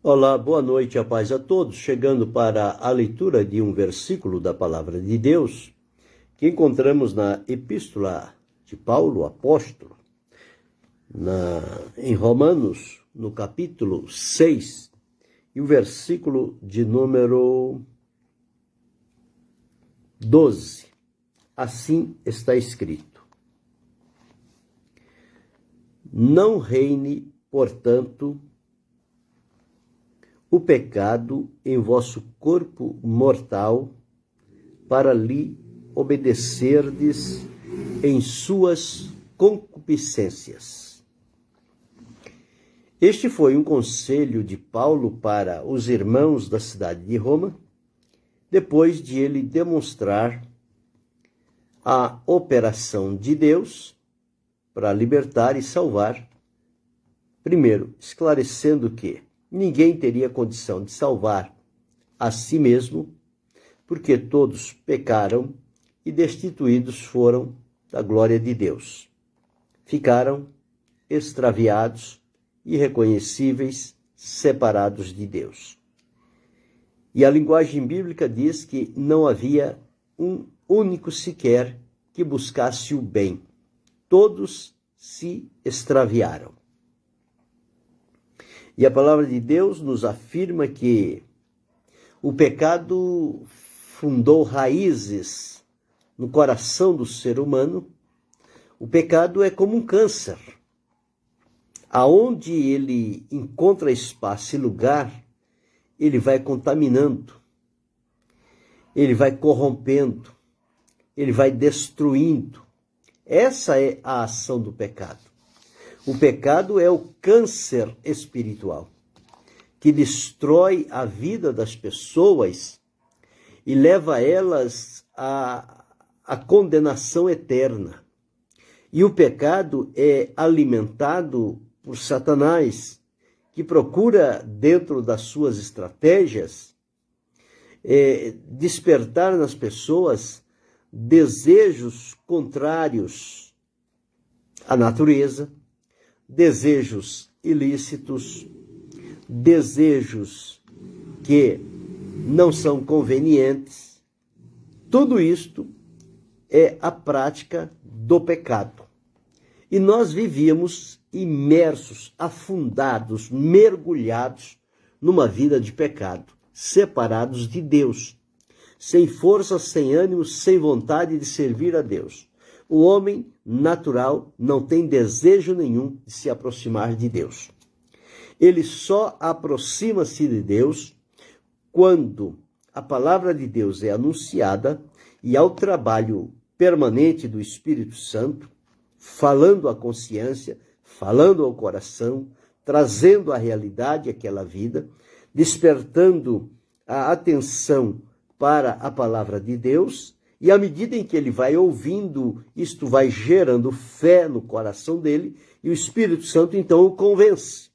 Olá, boa noite, a paz a todos. Chegando para a leitura de um versículo da Palavra de Deus, que encontramos na Epístola de Paulo, apóstolo, em Romanos, no capítulo 6, e o versículo de número 12. Assim está escrito: Não reine, portanto, o pecado em vosso corpo mortal, para lhe obedecerdes em suas concupiscências. Este foi um conselho de Paulo para os irmãos da cidade de Roma, depois de ele demonstrar a operação de Deus para libertar e salvar, primeiro esclarecendo que ninguém teria condição de salvar a si mesmo, porque todos pecaram e destituídos foram da glória de Deus. Ficaram extraviados, irreconhecíveis, separados de Deus. E a linguagem bíblica diz que não havia um único sequer que buscasse o bem. Todos se extraviaram. E a palavra de Deus nos afirma que o pecado fundou raízes no coração do ser humano. O pecado é como um câncer. Aonde ele encontra espaço e lugar, ele vai contaminando, ele vai corrompendo, ele vai destruindo. Essa é a ação do pecado. O pecado é o câncer espiritual, que destrói a vida das pessoas e leva elas à condenação eterna. E o pecado é alimentado por Satanás, que procura, dentro das suas estratégias, despertar nas pessoas desejos contrários à natureza, desejos ilícitos, desejos que não são convenientes. Tudo isto é a prática do pecado. E nós vivíamos imersos, afundados, mergulhados numa vida de pecado, separados de Deus, sem força, sem ânimo, sem vontade de servir a Deus. O homem natural não tem desejo nenhum de se aproximar de Deus. Ele só aproxima-se de Deus quando a palavra de Deus é anunciada e ao trabalho permanente do Espírito Santo, falando à consciência, falando ao coração, trazendo à realidade aquela vida, despertando a atenção para a palavra de Deus. E à medida em que ele vai ouvindo, isto vai gerando fé no coração dele, e o Espírito Santo então o convence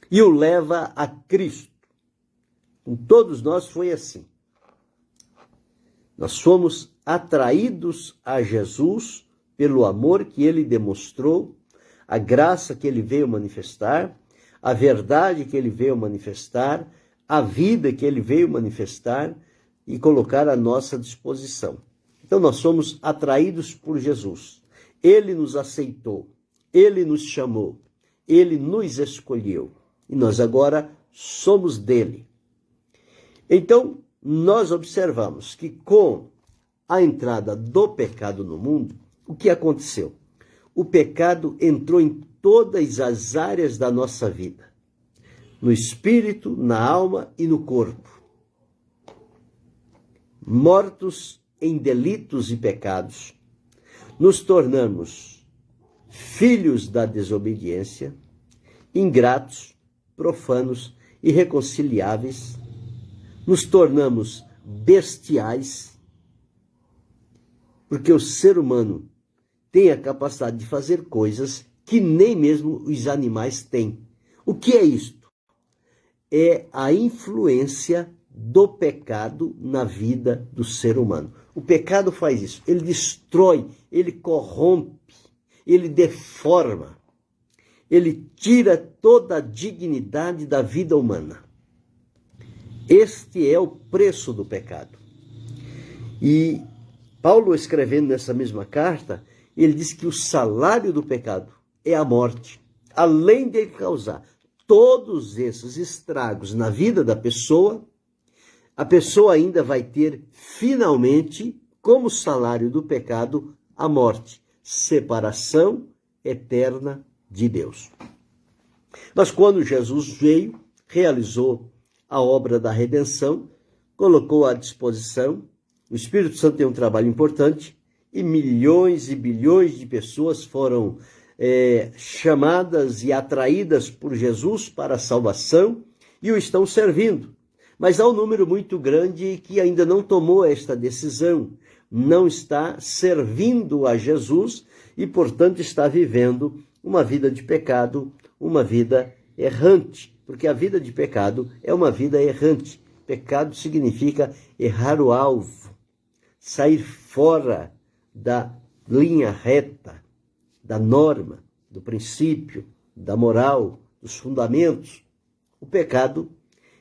e o leva a Cristo. Com todos nós foi assim. Nós fomos atraídos a Jesus pelo amor que ele demonstrou, a graça que ele veio manifestar, a verdade que ele veio manifestar, a vida que ele veio manifestar e colocar à nossa disposição. Então nós somos atraídos por Jesus. Ele nos aceitou, ele nos chamou, ele nos escolheu e nós agora somos dele. Então nós observamos que com a entrada do pecado no mundo, o que aconteceu? O pecado entrou em todas as áreas da nossa vida, no espírito, na alma e no corpo. Mortos em delitos e pecados, nos tornamos filhos da desobediência, ingratos, profanos, irreconciliáveis, nos tornamos bestiais, porque o ser humano tem a capacidade de fazer coisas que nem mesmo os animais têm. O que é isto? É a influência do pecado na vida do ser humano. O pecado faz isso, ele destrói, ele corrompe, ele deforma, ele tira toda a dignidade da vida humana. Este é o preço do pecado. E Paulo, escrevendo nessa mesma carta, ele diz que o salário do pecado é a morte. Além de causar todos esses estragos na vida da pessoa, a pessoa ainda vai ter, finalmente, como salário do pecado, a morte, separação eterna de Deus. Mas quando Jesus veio, realizou a obra da redenção, colocou à disposição, o Espírito Santo tem um trabalho importante, e milhões e bilhões de pessoas foram chamadas e atraídas por Jesus para a salvação e o estão servindo. Mas há um número muito grande que ainda não tomou esta decisão, não está servindo a Jesus e, portanto, está vivendo uma vida de pecado, uma vida errante, porque a vida de pecado é uma vida errante. Pecado significa errar o alvo, sair fora da linha reta, da norma, do princípio, da moral, dos fundamentos. O pecado,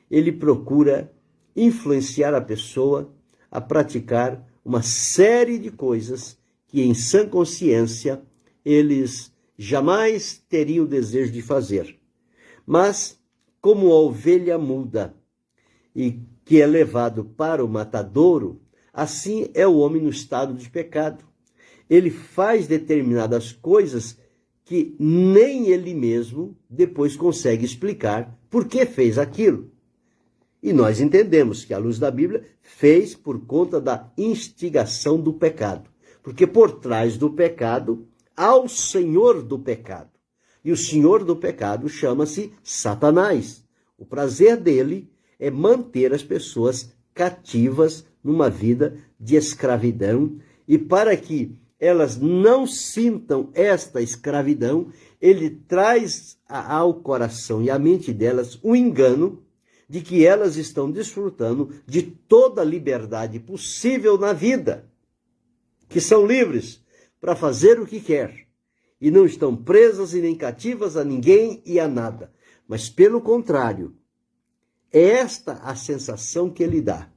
ele procura influenciar a pessoa a praticar uma série de coisas que, em sã consciência, eles jamais teriam o desejo de fazer. Mas, como a ovelha muda e que é levado para o matadouro, assim é o homem no estado de pecado. Ele faz determinadas coisas que nem ele mesmo depois consegue explicar por que fez aquilo. E nós entendemos que, à luz da Bíblia, fez por conta da instigação do pecado. Porque por trás do pecado há o senhor do pecado. E o senhor do pecado chama-se Satanás. O prazer dele é manter as pessoas cativas numa vida de escravidão. E para que elas não sintam esta escravidão, ele traz ao coração e à mente delas o engano de que elas estão desfrutando de toda a liberdade possível na vida, que são livres para fazer o que quer, e não estão presas e nem cativas a ninguém e a nada. Mas, pelo contrário, é esta a sensação que ele dá.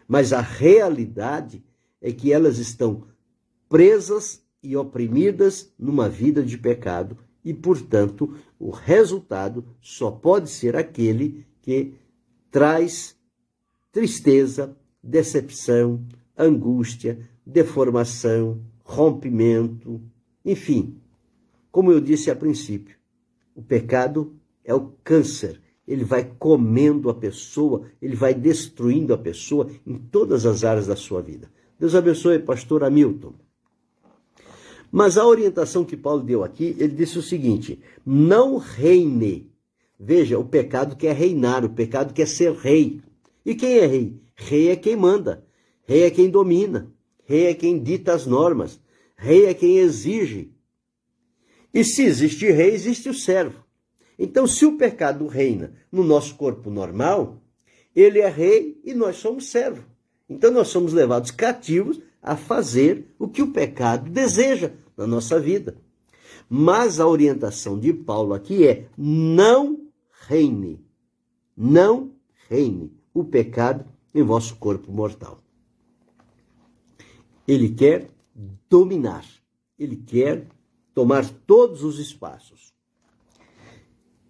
Mas a realidade é que elas estão presas e oprimidas numa vida de pecado e, portanto, o resultado só pode ser aquele que traz tristeza, decepção, angústia, deformação, rompimento, enfim. Como eu disse a princípio, o pecado é o câncer. Ele vai comendo a pessoa, ele vai destruindo a pessoa em todas as áreas da sua vida. Deus abençoe, pastor Hamilton. Mas a orientação que Paulo deu aqui, ele disse o seguinte: não reine. Veja, o pecado quer reinar, o pecado quer ser rei. E quem é rei? Rei é quem manda, rei é quem domina, rei é quem dita as normas, rei é quem exige. E se existe rei, existe o servo. Então, se o pecado reina no nosso corpo normal, ele é rei e nós somos servo. Então, nós somos levados cativos a fazer o que o pecado deseja na nossa vida. Mas a orientação de Paulo aqui é: não reine o pecado em vosso corpo mortal. Ele quer dominar, ele quer tomar todos os espaços.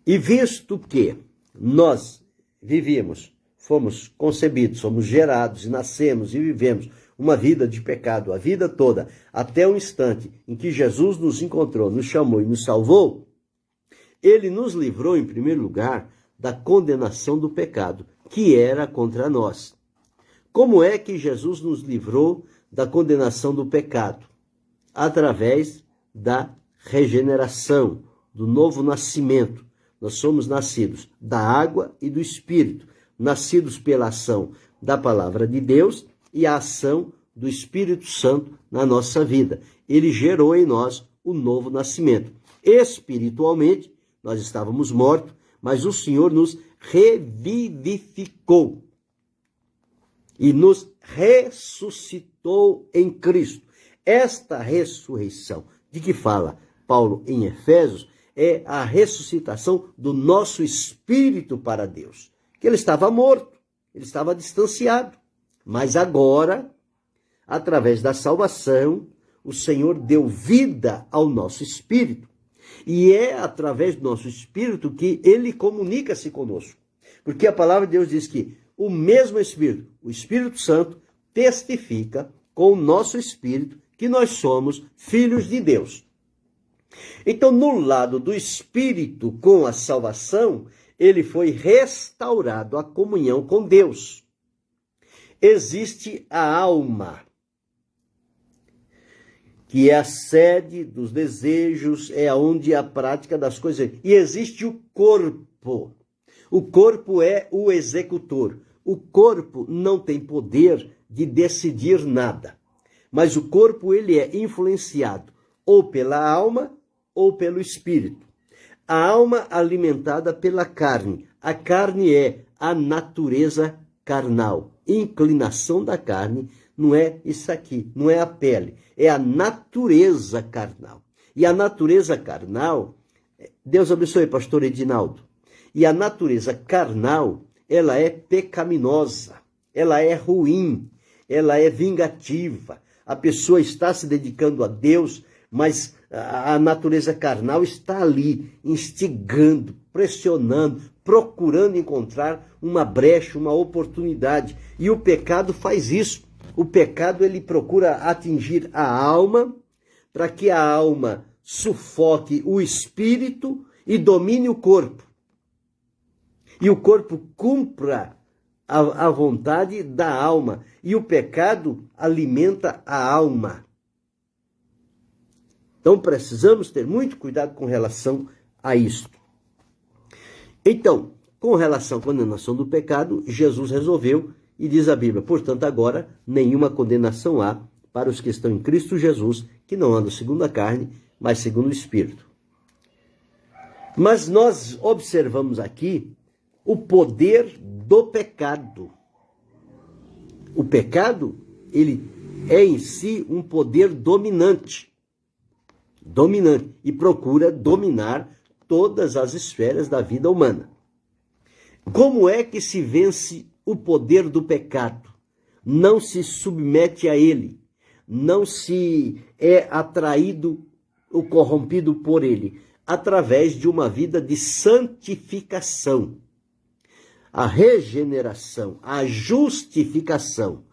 E visto que nós vivíamos, fomos concebidos, somos gerados e nascemos e vivemos uma vida de pecado a vida toda, até o instante em que Jesus nos encontrou, nos chamou e nos salvou, ele nos livrou, em primeiro lugar, da condenação do pecado, que era contra nós. Como é que Jesus nos livrou da condenação do pecado? Através da regeneração, do novo nascimento. Nós somos nascidos da água e do Espírito, nascidos pela ação da palavra de Deus e a ação do Espírito Santo na nossa vida. Ele gerou em nós o novo nascimento. Espiritualmente, nós estávamos mortos, mas o Senhor nos revivificou e nos ressuscitou em Cristo. Esta ressurreição de que fala Paulo em Efésios é a ressuscitação do nosso espírito para Deus. Que ele estava morto, ele estava distanciado. Mas agora, através da salvação, o Senhor deu vida ao nosso espírito. E é através do nosso espírito que ele comunica-se conosco. Porque a palavra de Deus diz que o mesmo Espírito, o Espírito Santo, testifica com o nosso espírito que nós somos filhos de Deus. Então, no lado do espírito com a salvação, ele foi restaurado à comunhão com Deus. Existe a alma, que é a sede dos desejos, é onde a prática das coisas. E existe o corpo. O corpo é o executor. O corpo não tem poder de decidir nada. Mas o corpo ele é influenciado ou pela alma ou pelo espírito. A alma alimentada pela carne. A carne é a natureza carnal. Inclinação da carne não é isso aqui, não é a pele. É a natureza carnal. E a natureza carnal, Deus abençoe, pastor Edinaldo. E a natureza carnal, ela é pecaminosa, ela é ruim, ela é vingativa. A pessoa está se dedicando a Deus, mas a natureza carnal está ali, instigando, pressionando, procurando encontrar uma brecha, uma oportunidade. E o pecado faz isso. O pecado, ele procura atingir a alma, para que a alma sufoque o espírito e domine o corpo. E o corpo cumpra a vontade da alma. E o pecado alimenta a alma. Então, precisamos ter muito cuidado com relação a isto. Então, com relação à condenação do pecado, Jesus resolveu, e diz a Bíblia, portanto, agora, nenhuma condenação há para os que estão em Cristo Jesus, que não andam segundo a carne, mas segundo o Espírito. Mas nós observamos aqui o poder do pecado. O pecado, ele é em si um poder dominante, e procura dominar todas as esferas da vida humana. Como é que se vence o poder do pecado? Não se submete a ele, não se é atraído ou corrompido por ele, através de uma vida de santificação. A regeneração, a justificação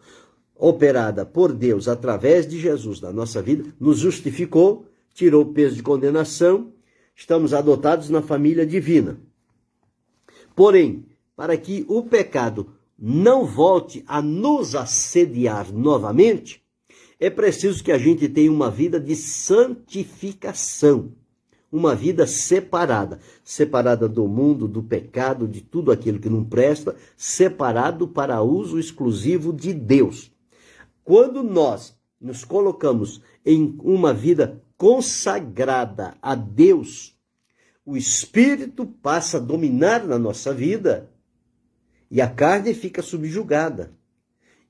operada por Deus através de Jesus na nossa vida, nos justificou, tirou o peso de condenação, estamos adotados na família divina. Porém, para que o pecado não volte a nos assediar novamente, é preciso que a gente tenha uma vida de santificação. Uma vida separada do mundo, do pecado, de tudo aquilo que não presta, separado para uso exclusivo de Deus. Quando nós nos colocamos em uma vida consagrada a Deus, o Espírito passa a dominar na nossa vida e a carne fica subjugada.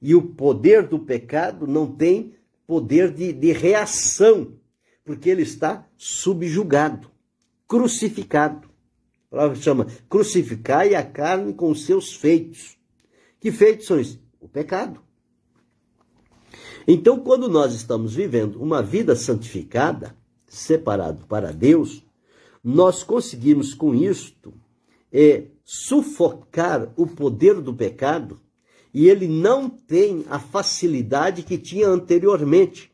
E o poder do pecado não tem poder de reação, porque ele está subjugado, crucificado. A palavra chama crucificai a carne com os seus feitos. Que feitos são esses? O pecado. Então, quando nós estamos vivendo uma vida santificada, separado para Deus, nós conseguimos com isto sufocar o poder do pecado, e ele não tem a facilidade que tinha anteriormente.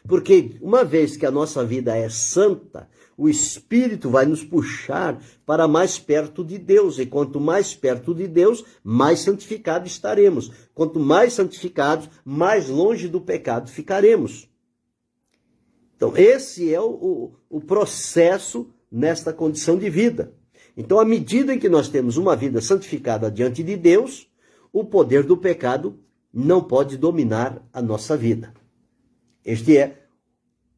Porque uma vez que a nossa vida é santa, o Espírito vai nos puxar para mais perto de Deus. E quanto mais perto de Deus, mais santificados estaremos. Quanto mais santificados, mais longe do pecado ficaremos. Então, esse é o processo nesta condição de vida. Então, à medida em que nós temos uma vida santificada diante de Deus, o poder do pecado não pode dominar a nossa vida. Este é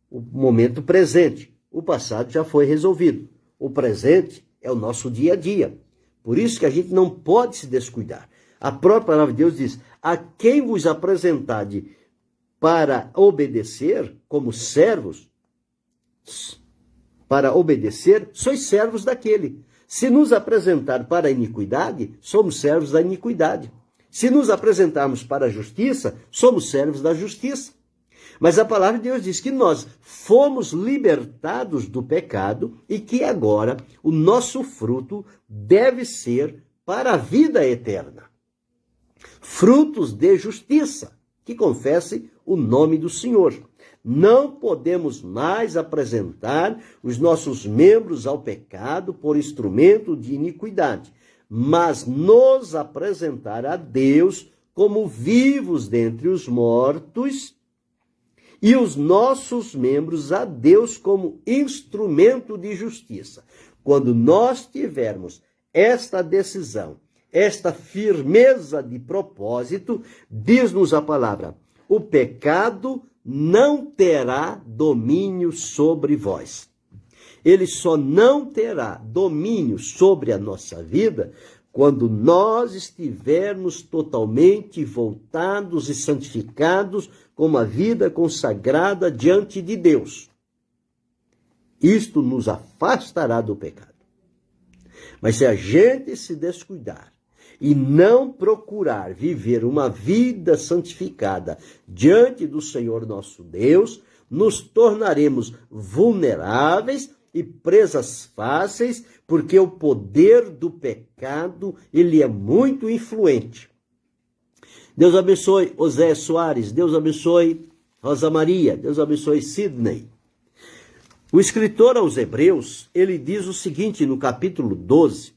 o momento presente. O passado já foi resolvido. O presente é o nosso dia a dia. Por isso que a gente não pode se descuidar. A própria palavra de Deus diz: a quem vos apresentade para obedecer como servos, para obedecer, sois servos daquele. Se nos apresentar para a iniquidade, somos servos da iniquidade. Se nos apresentarmos para a justiça, somos servos da justiça. Mas a palavra de Deus diz que nós fomos libertados do pecado e que agora o nosso fruto deve ser para a vida eterna. Frutos de justiça, que confessem o nome do Senhor. Não podemos mais apresentar os nossos membros ao pecado por instrumento de iniquidade, mas nos apresentar a Deus como vivos dentre os mortos e os nossos membros a Deus como instrumento de justiça. Quando nós tivermos esta decisão, esta firmeza de propósito, diz-nos a palavra: o pecado não terá domínio sobre vós. Ele só não terá domínio sobre a nossa vida quando nós estivermos totalmente voltados e santificados com uma vida consagrada diante de Deus. Isto nos afastará do pecado. Mas se a gente se descuidar e não procurar viver uma vida santificada diante do Senhor nosso Deus, nos tornaremos vulneráveis e presas fáceis, porque o poder do pecado, ele é muito influente. Deus abençoe José Soares, Deus abençoe Rosa Maria, Deus abençoe Sidney. O escritor aos Hebreus, ele diz o seguinte no capítulo 12,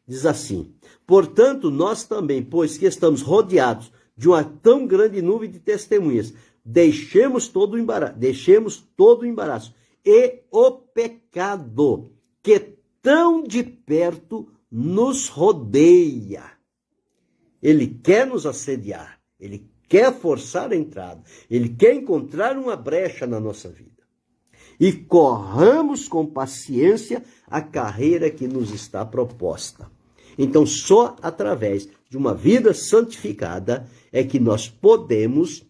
diz assim: portanto, nós também, pois que estamos rodeados de uma tão grande nuvem de testemunhas, deixemos todo o embaraço e o pecado que tão de perto nos rodeia. Ele quer nos assediar, ele quer forçar a entrada, ele quer encontrar uma brecha na nossa vida. E corramos com paciência a carreira que nos está proposta. Então, só através de uma vida santificada é que nós podemos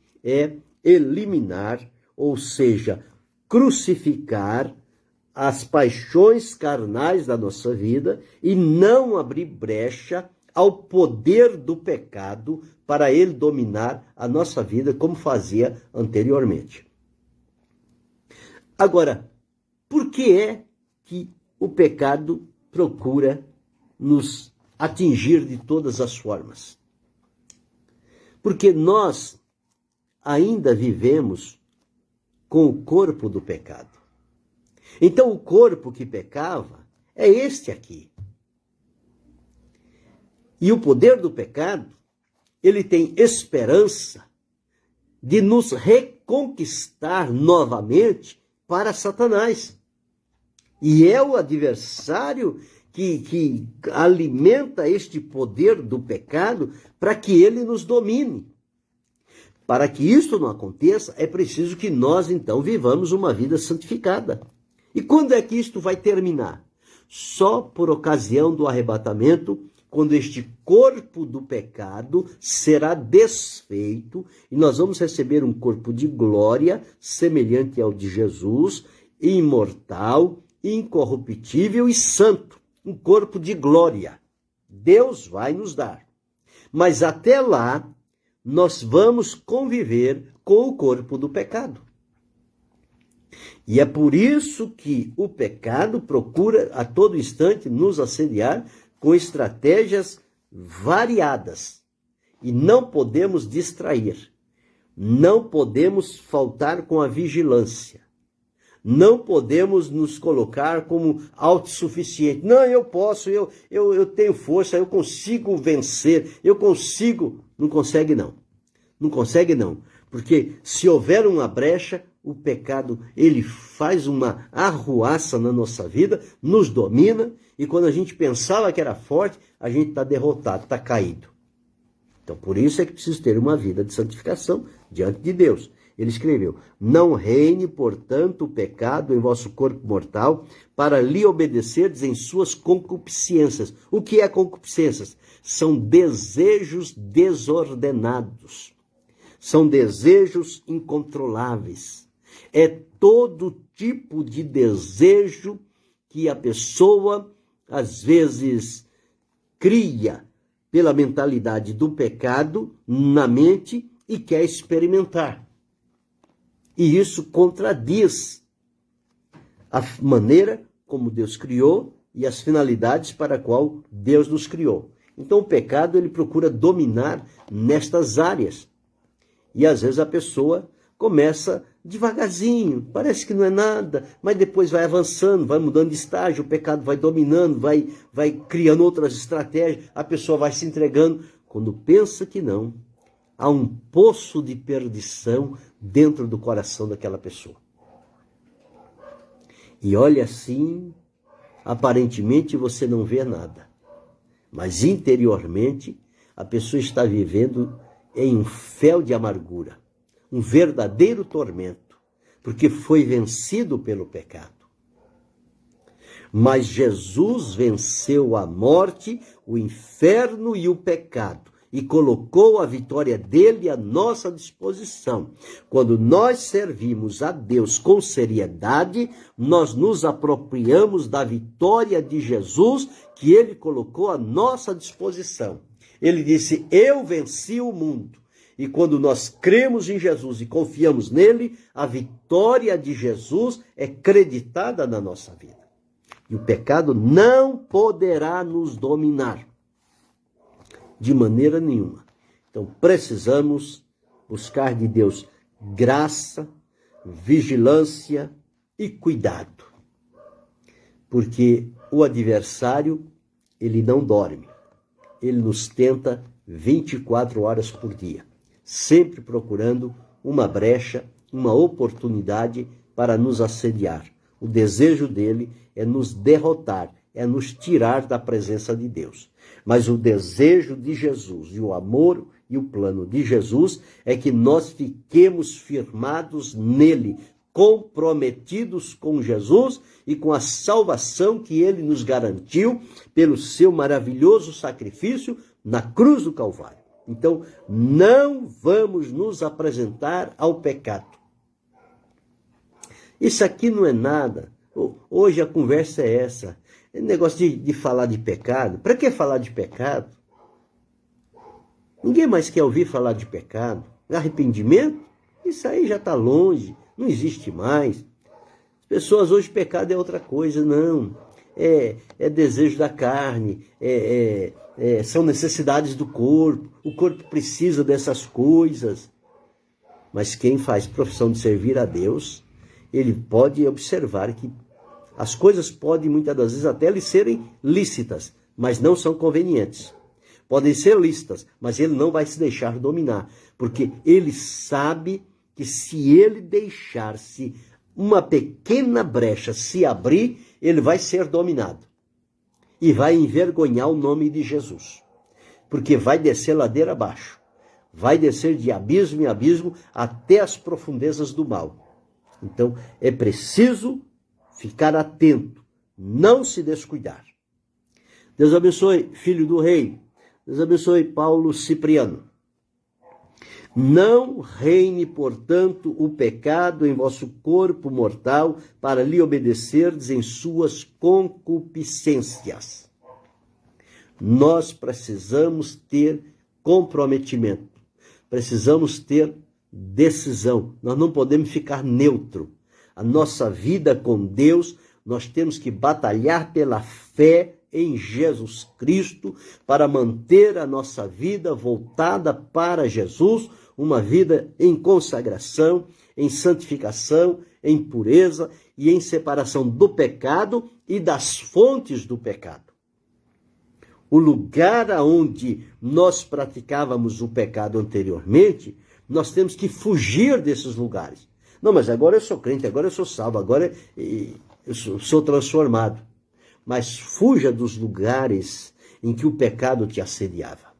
eliminar, ou seja, crucificar as paixões carnais da nossa vida e não abrir brecha ao poder do pecado para ele dominar a nossa vida como fazia anteriormente. Agora, por que é que o pecado procura nos atingir de todas as formas? Porque nós ainda vivemos com o corpo do pecado. Então, o corpo que pecava é este aqui. E o poder do pecado, ele tem esperança de nos reconquistar novamente para Satanás. E é o adversário que alimenta este poder do pecado para que ele nos domine. Para que isso não aconteça, é preciso que nós, então, vivamos uma vida santificada. E quando é que isto vai terminar? Só por ocasião do arrebatamento, quando este corpo do pecado será desfeito e nós vamos receber um corpo de glória semelhante ao de Jesus, imortal, incorruptível e santo. Um corpo de glória. Deus vai nos dar. Mas até lá, nós vamos conviver com o corpo do pecado. E é por isso que o pecado procura a todo instante nos assediar com estratégias variadas. E não podemos distrair. Não podemos faltar com a vigilância. Não podemos nos colocar como autossuficiente. Não, eu posso, eu tenho força, eu consigo vencer, eu consigo. Não consegue não. Não consegue não. Porque se houver uma brecha, o pecado, ele faz uma arruaça na nossa vida, nos domina, e quando a gente pensava que era forte, a gente está derrotado, está caído. Então, por isso é que precisa ter uma vida de santificação diante de Deus. Ele escreveu: não reine, portanto, o pecado em vosso corpo mortal, para lhe obedecerdes em suas concupiscências. O que é concupiscências? São desejos desordenados. São desejos incontroláveis. É todo tipo de desejo que a pessoa, às vezes, cria pela mentalidade do pecado na mente e quer experimentar. E isso contradiz a maneira como Deus criou e as finalidades para a qual Deus nos criou. Então o pecado ele procura dominar nestas áreas. E às vezes a pessoa começa devagarzinho, parece que não é nada, mas depois vai avançando, vai mudando de estágio, o pecado vai dominando, vai criando outras estratégias, a pessoa vai se entregando. Quando pensa que não, há um poço de perdição dentro do coração daquela pessoa. E olha assim, aparentemente você não vê nada, mas interiormente a pessoa está vivendo em um fel de amargura, um verdadeiro tormento, porque foi vencido pelo pecado. Mas Jesus venceu a morte, o inferno e o pecado, e colocou a vitória dele à nossa disposição. Quando nós servimos a Deus com seriedade, nós nos apropriamos da vitória de Jesus que ele colocou à nossa disposição. Ele disse, eu venci o mundo. E quando nós cremos em Jesus e confiamos nele, a vitória de Jesus é creditada na nossa vida. E o pecado não poderá nos dominar de maneira nenhuma. Então precisamos buscar de Deus graça, vigilância e cuidado. Porque o adversário, ele não dorme. Ele nos tenta 24 horas por dia, sempre procurando uma brecha, uma oportunidade para nos assediar. O desejo dele é nos derrotar, é nos tirar da presença de Deus. Mas o desejo de Jesus e o amor e o plano de Jesus é que nós fiquemos firmados nele, comprometidos com Jesus e com a salvação que ele nos garantiu pelo seu maravilhoso sacrifício na cruz do Calvário. Então, não vamos nos apresentar ao pecado. Isso aqui não é nada. Hoje a conversa é essa. É negócio de falar de pecado. Para que falar de pecado? Ninguém mais quer ouvir falar de pecado. Arrependimento? Isso aí já está longe. Não existe mais. As pessoas hoje, pecado é outra coisa. Não. É desejo da carne. São necessidades do corpo. O corpo precisa dessas coisas. Mas quem faz profissão de servir a Deus, ele pode observar que as coisas podem, muitas das vezes, até lhe serem lícitas, mas não são convenientes. Podem ser lícitas, mas ele não vai se deixar dominar, porque ele sabe que se ele deixar-se uma pequena brecha se abrir, ele vai ser dominado. E vai envergonhar o nome de Jesus. Porque vai descer ladeira abaixo. Vai descer de abismo em abismo até as profundezas do mal. Então, é preciso ficar atento, não se descuidar. Deus abençoe, filho do rei. Deus abençoe, Paulo Cipriano. Não reine, portanto, o pecado em vosso corpo mortal, para lhe obedecerdes em suas concupiscências. Nós precisamos ter comprometimento, precisamos ter decisão. Nós não podemos ficar neutro. A nossa vida com Deus, nós temos que batalhar pela fé em Jesus Cristo para manter a nossa vida voltada para Jesus, uma vida em consagração, em santificação, em pureza e em separação do pecado e das fontes do pecado. O lugar onde nós praticávamos o pecado anteriormente, nós temos que fugir desses lugares. Não, mas agora eu sou crente, agora eu sou salvo, agora eu sou transformado. Mas fuja dos lugares em que o pecado te assediava.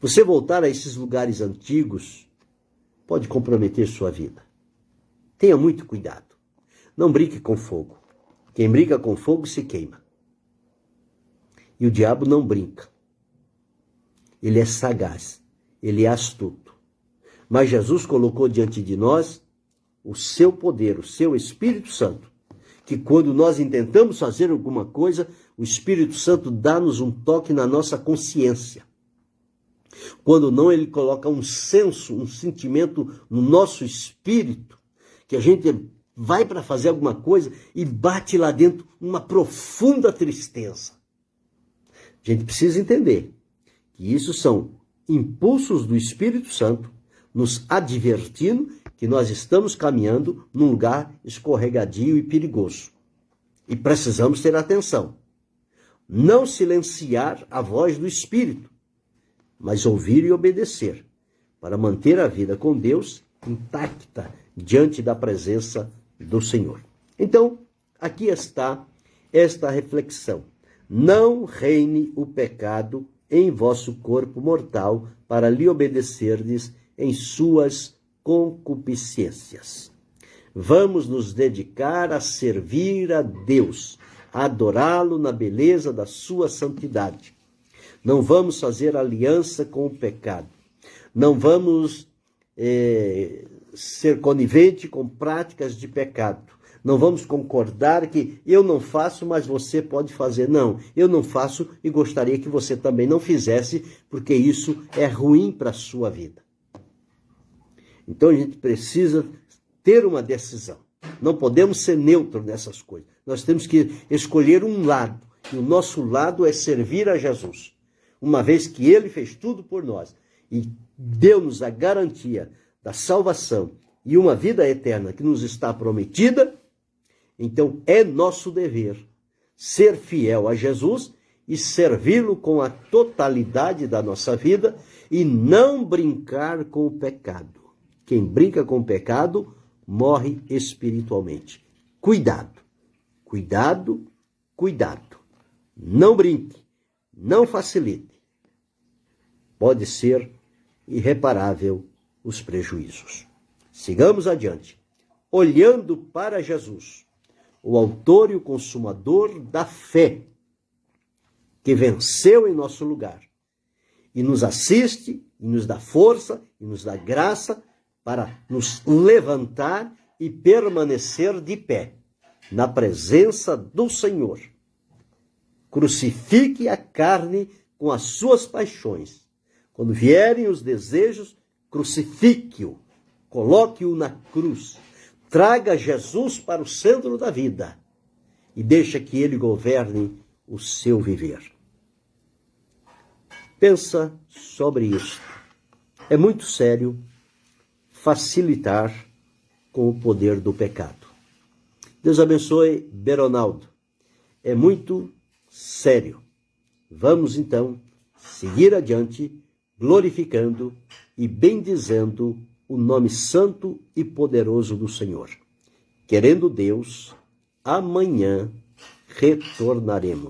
Você voltar a esses lugares antigos pode comprometer sua vida. Tenha muito cuidado. Não brinque com fogo. Quem brinca com fogo se queima. E o diabo não brinca. Ele é sagaz, ele é astuto. Mas Jesus colocou diante de nós o seu poder, o seu Espírito Santo, que quando nós intentamos fazer alguma coisa, o Espírito Santo dá-nos um toque na nossa consciência. Quando não, ele coloca um senso, um sentimento no nosso espírito, que a gente vai para fazer alguma coisa e bate lá dentro uma profunda tristeza. A gente precisa entender que isso são impulsos do Espírito Santo nos advertindo que nós estamos caminhando num lugar escorregadio e perigoso. E precisamos ter atenção. Não silenciar a voz do Espírito, mas ouvir e obedecer, para manter a vida com Deus intacta diante da presença do Senhor. Então, aqui está esta reflexão. Não reine o pecado em vosso corpo mortal, para lhe obedecerdes em suas concupiscências. Vamos nos dedicar a servir a Deus, a adorá-lo na beleza da sua santidade. Não vamos fazer aliança com o pecado. Não vamos ser conivente com práticas de pecado. Não vamos concordar que eu não faço, mas você pode fazer. Não, eu não faço e gostaria que você também não fizesse, porque isso é ruim para a sua vida. Então a gente precisa ter uma decisão. Não podemos ser neutros nessas coisas. Nós temos que escolher um lado. E o nosso lado é servir a Jesus. Uma vez que ele fez tudo por nós e deu-nos a garantia da salvação e uma vida eterna que nos está prometida, então é nosso dever ser fiel a Jesus e servi-lo com a totalidade da nossa vida e não brincar com o pecado. Quem brinca com o pecado morre espiritualmente. Cuidado, cuidado, cuidado. Não brinque, não facilite. Pode ser irreparável os prejuízos. Sigamos adiante. Olhando para Jesus, o autor e o consumador da fé, que venceu em nosso lugar, e nos assiste, e nos dá força, e nos dá graça para nos levantar e permanecer de pé, na presença do Senhor. Crucifique a carne com as suas paixões. Quando vierem os desejos, crucifique-o, coloque-o na cruz. Traga Jesus para o centro da vida e deixa que ele governe o seu viver. Pensa sobre isso. É muito sério facilitar com o poder do pecado. Deus abençoe Beronaldo. É muito sério. Vamos então seguir adiante, glorificando e bendizendo o nome santo e poderoso do Senhor. Querendo Deus, amanhã retornaremos.